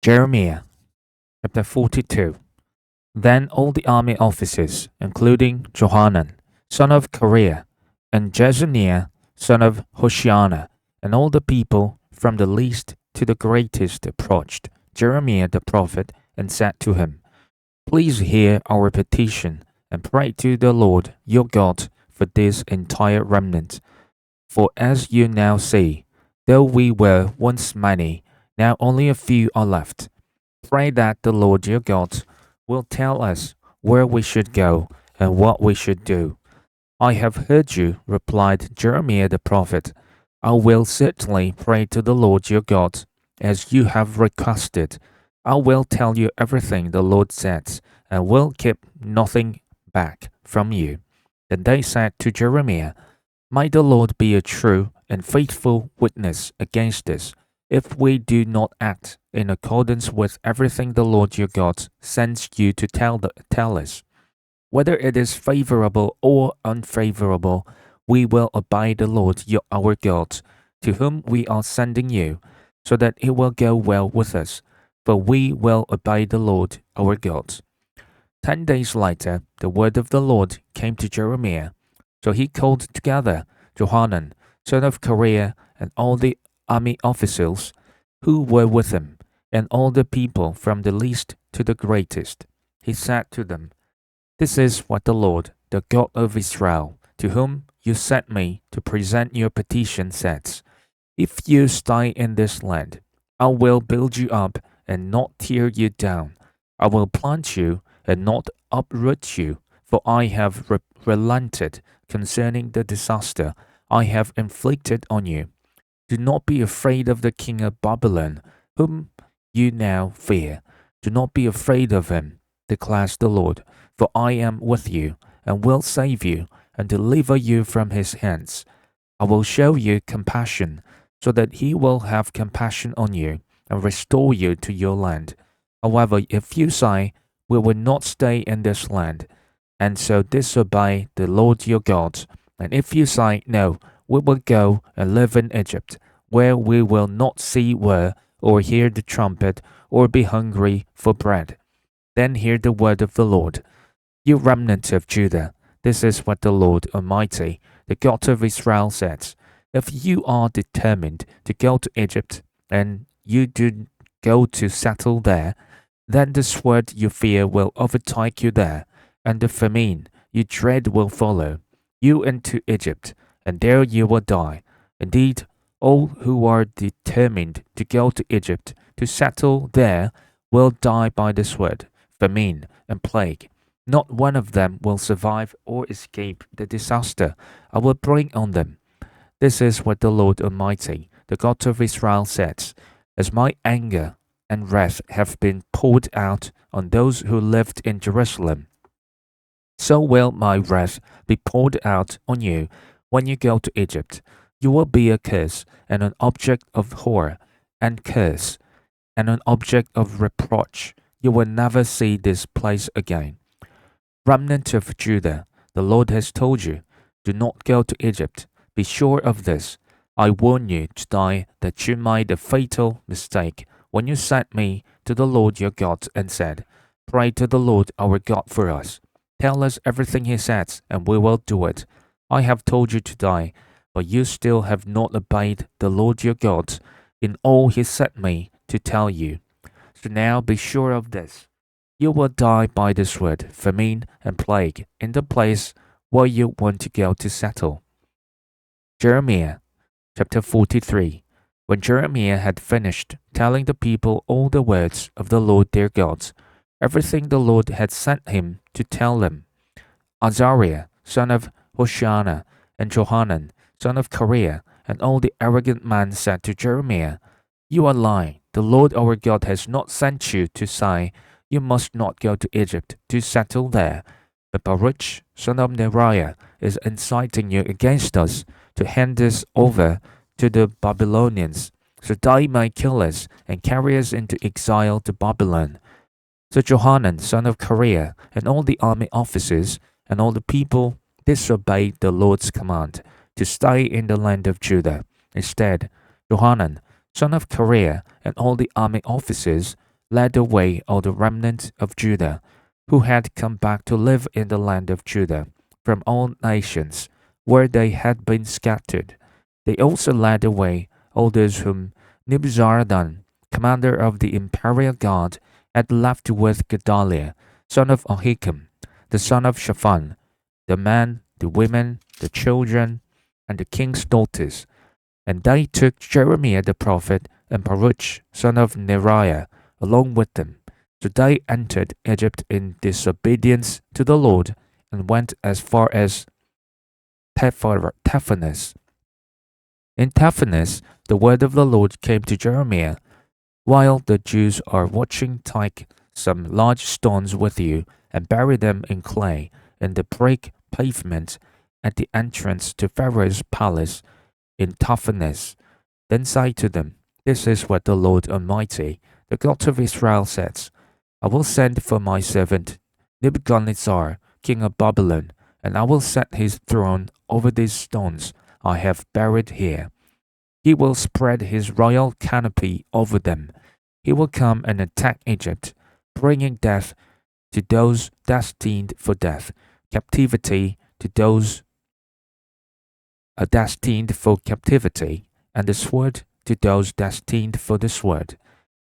Jeremiah chapter 42. Then all the army officers, including Johanan, son of Kareah, and Jezaniah, son of Hoshiana, and all the people, from the least to the greatest, approached Jeremiah the prophet and said to him, Please hear our petition and pray to the Lord your God for this entire remnant. For as you now see, though we were once many, now only a few are left. Pray that the Lord your God will tell us where we should go and what we should do. I have heard you, replied Jeremiah the prophet. I will certainly pray to the Lord your God, as you have requested. I will tell you everything the Lord says, and will keep nothing back from you. Then they said to Jeremiah, May the Lord be a true and faithful witness against us, if we do not act in accordance with everything the Lord your God sends you to tell us. Whether it is favorable or unfavorable, we will obey the Lord our God, to whom we are sending you, so that it will go well with us, for we will obey the Lord our God. 10 days later, the word of the Lord came to Jeremiah. So he called together Johanan, son of Kareah, and all the army officers who were with him, and all the people from the least to the greatest. He said to them, This is what the Lord, the God of Israel, to whom you sent me to present your petition, says, If you stay in this land, I will build you up and not tear you down. I will plant you and not uproot you, for I have relented concerning the disaster I have inflicted on you. Do not be afraid of the king of Babylon, whom you now fear. Do not be afraid of him, declares the Lord, for I am with you, and will save you, and deliver you from his hands. I will show you compassion, so that he will have compassion on you, and restore you to your land. However, if you say, We will not stay in this land, and so disobey the Lord your God, and if you say, No, we will go and live in Egypt, where we will not see war, or hear the trumpet, or be hungry for bread, then hear the word of the Lord. You remnant of Judah, this is what the Lord Almighty, the God of Israel, says. If you are determined to go to Egypt, and you do go to settle there, then the sword you fear will overtake you there, and the famine you dread will follow you into Egypt, and there you will die. Indeed, all who are determined to go to Egypt to settle there will die by the sword, famine, and plague. Not one of them will survive or escape the disaster I will bring on them. This is what the Lord Almighty, the God of Israel, says, As my anger and wrath have been poured out on those who lived in Jerusalem, so will my wrath be poured out on you when you go to Egypt. You will be a curse and an object of horror and curse and an object of reproach. You will never see this place again. Remnant of Judah, the Lord has told you, do not go to Egypt. Be sure of this. I warn you today that you made a fatal mistake when you sent me to the Lord your God and said, Pray to the Lord our God for us. Tell us everything he says, and we will do it. I have told you today, but you still have not obeyed the Lord your God in all he sent me to tell you. So now be sure of this. You will die by the sword, famine, and plague in the place where you want to go to settle. Jeremiah chapter 43. When Jeremiah had finished telling the people all the words of the Lord their God, everything the Lord had sent him to tell them, Azariah, son of Hoshiana, and Johanan, son of Kareah, and all the arrogant men said to Jeremiah, You are lying. The Lord our God has not sent you to say, You must not go to Egypt to settle there. But Baruch, son of Neriah, is inciting you against us to hand us over to the Babylonians, so they may kill us and carry us into exile to Babylon. So Johanan, son of Kareah, and all the army officers, and all the people disobeyed the Lord's command to stay in the land of Judah. Instead, Johanan, son of Kareah, and all the army officers led away all the remnant of Judah, who had come back to live in the land of Judah from all nations where they had been scattered. They also led away all those whom Nebuzaradan, commander of the imperial guard, had left with Gedaliah, son of Ahikam, the son of Shaphan, the men, the women, the children, and the king's daughters. And they took Jeremiah the prophet and Baruch, son of Neriah, along with them. So they entered Egypt in disobedience to the Lord and went as far as Taphanes. In Taphanes, the word of the Lord came to Jeremiah. While the Jews are watching, take some large stones with you and bury them in clay in the brick pavement at the entrance to Pharaoh's palace in Taphanes. Then say to them, This is what the Lord Almighty, the God of Israel, says: I will send for my servant Nebuchadnezzar, king of Babylon, and I will set his throne over these stones I have buried here. He will spread his royal canopy over them. He will come and attack Egypt, bringing death to those destined for death, captivity to those destined for captivity, and the sword to those destined for the sword.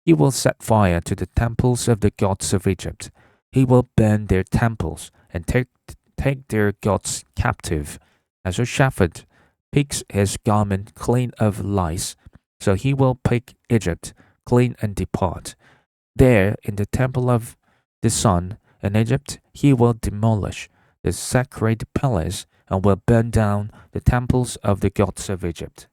He will set fire to the temples of the gods of Egypt. He will burn their temples and take their gods captive. As a shepherd picks his garment clean of lice, so he will pick Egypt clean and depart. There, in the temple of the sun in Egypt, he will demolish the sacred palace and will burn down the temples of the gods of Egypt.